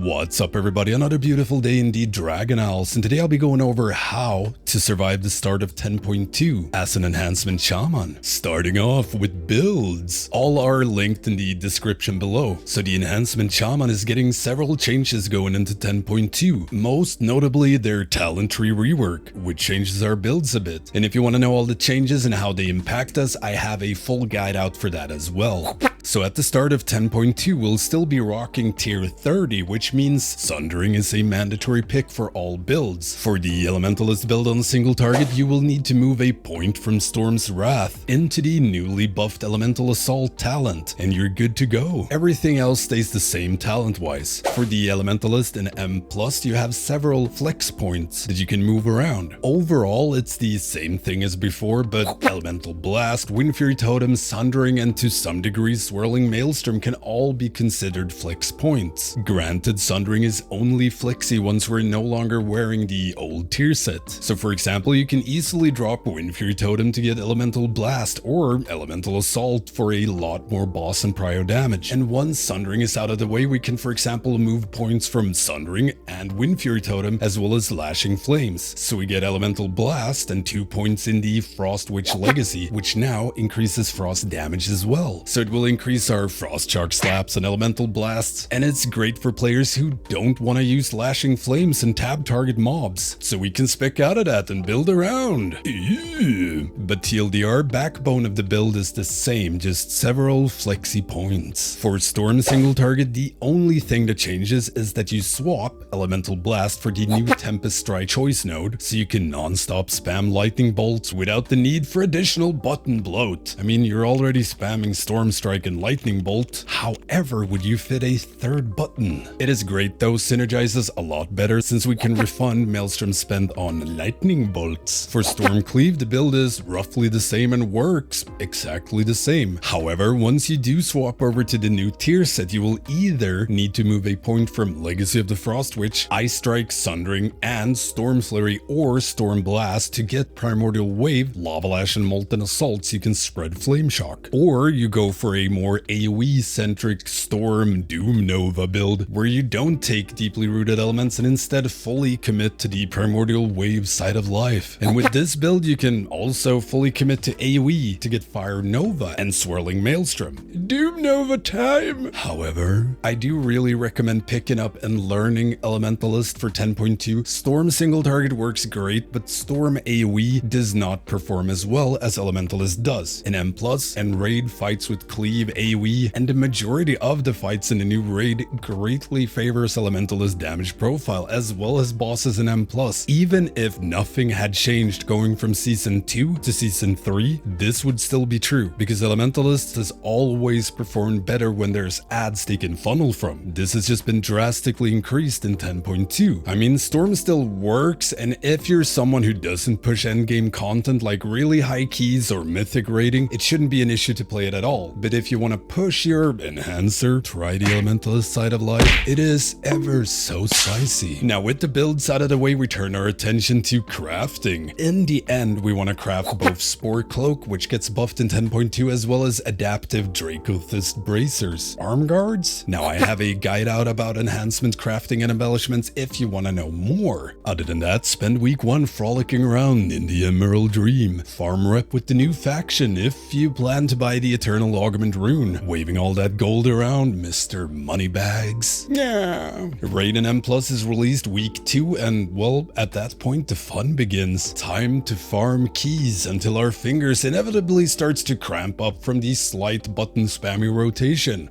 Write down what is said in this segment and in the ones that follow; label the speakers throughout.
Speaker 1: What's up everybody, another beautiful day indeed, Dragonflight, and today I'll be going over how to survive the start of 10.2 as an enhancement shaman. Starting off with builds. All are linked in the description below. So the enhancement shaman is getting several changes going into 10.2, most notably their talent tree rework, which changes our builds a bit. And if you want to know all the changes and how they impact us, I have a full guide out for that as well. So at the start of 10.2, we'll still be rocking tier 30, which means Sundering is a mandatory pick for all builds. For the Elementalist build on single target, you will need to move a point from Storm's Wrath into the newly buffed Elemental Assault talent, and you're good to go. Everything else stays the same talent-wise. For the Elementalist in M+, you have several flex points that you can move around. Overall, it's the same thing as before, but Elemental Blast, Windfury Totem, Sundering, and to some degree Swirling Maelstrom can all be considered flex points. Granted, Sundering is only flexy once we're no longer wearing the old tier set. So for example, you can easily drop Windfury Totem to get Elemental Blast or Elemental Assault for a lot more boss and prio damage. And once Sundering is out of the way, we can for example move points from Sundering and Windfury Totem as well as Lashing Flames. So we get Elemental Blast and 2 points in the Frost Witch Legacy, which now increases frost damage as well. So it will increase our Frost Shark Slaps and Elemental Blasts, and it's great for players who don't want to use Lashing Flames and tab target mobs, so we can spec out of that and build around. Ew. But TLDR, backbone of the build is the same, just several flexy points. For Storm single target, the only thing that changes is that you swap Elemental Blast for the new Tempest Strike choice node, so you can non-stop spam Lightning Bolts without the need for additional button bloat. I mean, you're already spamming Storm Strike and Lightning Bolt, however would you fit a third button? It is great though, synergizes a lot better since we can refund Maelstrom spent on Lightning Bolts. For Storm Cleave, the build is roughly the same and works exactly the same. However, once you do swap over to the new tier set, you will either need to move a point from Legacy of the Frost Witch, Ice Strike, Sundering, and Storm Flurry or Storm Blast to get Primordial Wave, Lava Lash, and Molten Assault so you can spread Flame Shock. Or you go for a more AoE-centric Storm Doom Nova build where you don't take deeply rooted elements and instead fully commit to the Primordial Wave side of life. And with this build, you can also fully commit to AoE to get Fire Nova and Swirling Maelstrom. Doom Nova time! However, I do really recommend picking up and learning Elementalist for 10.2. Storm single target works great, but Storm AoE does not perform as well as Elementalist does. In M+, and raid fights with Cleave AoE, and the majority of the fights in the new raid greatly favors Elementalist damage profile as well as bosses in M+. Even if nothing had changed going from Season 2 to Season 3, this would still be true, because Elementalist has always performed better when there's ads they can funnel from. This has just been drastically increased in 10.2. I mean, Storm still works, and if you're someone who doesn't push endgame content like really high keys or mythic rating, it shouldn't be an issue to play it at all. But if you want to push your enhancer, try the Elementalist side of life. It is ever so spicy. Now with the builds out of the way, we turn our attention to crafting. In the end, we want to craft both Spore Cloak, which gets buffed in 10.2, as well as adaptive Dracothist Bracers. Arm guards? Now I have a guide out about enhancement crafting and embellishments if you want to know more. Other than that, spend week 1 frolicking around in the Emerald Dream. Farm rep with the new faction if you plan to buy the Eternal Augment Rune. Waving all that gold around, Mr. Moneybags. Yeah. Raid in M+ is released week 2, and well, at that point the fun begins. Time to farm keys until our fingers inevitably starts to cramp up from the slight button spammy rotation.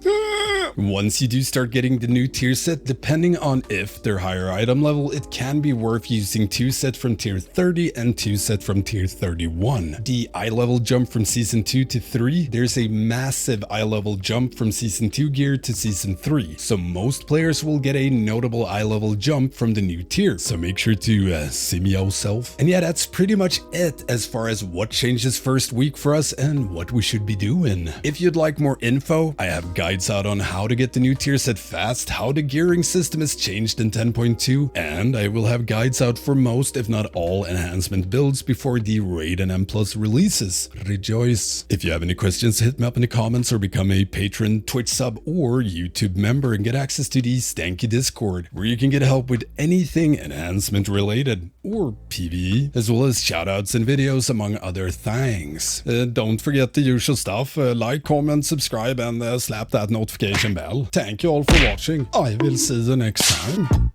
Speaker 1: Once you do start getting the new tier set, depending on if they're higher item level, it can be worth using 2 set from tier 30 and 2 set from tier 31. The eye level jump from season 2 to 3, there's a massive eye level jump from season 2 gear to season 3. So most players will get a notable eye level jump from the new tier. So make sure to see me yourself. And yeah, that's pretty much it as far as what changes first week for us and what we should be doing. If you'd like more info, I have guides out on how how to get the new tier set fast, how the gearing system is changed in 10.2, and I will have guides out for most, if not all, enhancement builds before the Raid and M+ releases. Rejoice! If you have any questions, hit me up in the comments or become a patron, Twitch sub, or YouTube member and get access to the Stankie Discord, where you can get help with anything enhancement related, or PvE, as well as shoutouts and videos among other things. Don't forget the usual stuff, like, comment, subscribe, and slap that notification bell. Thank you all for watching. I will see you next time.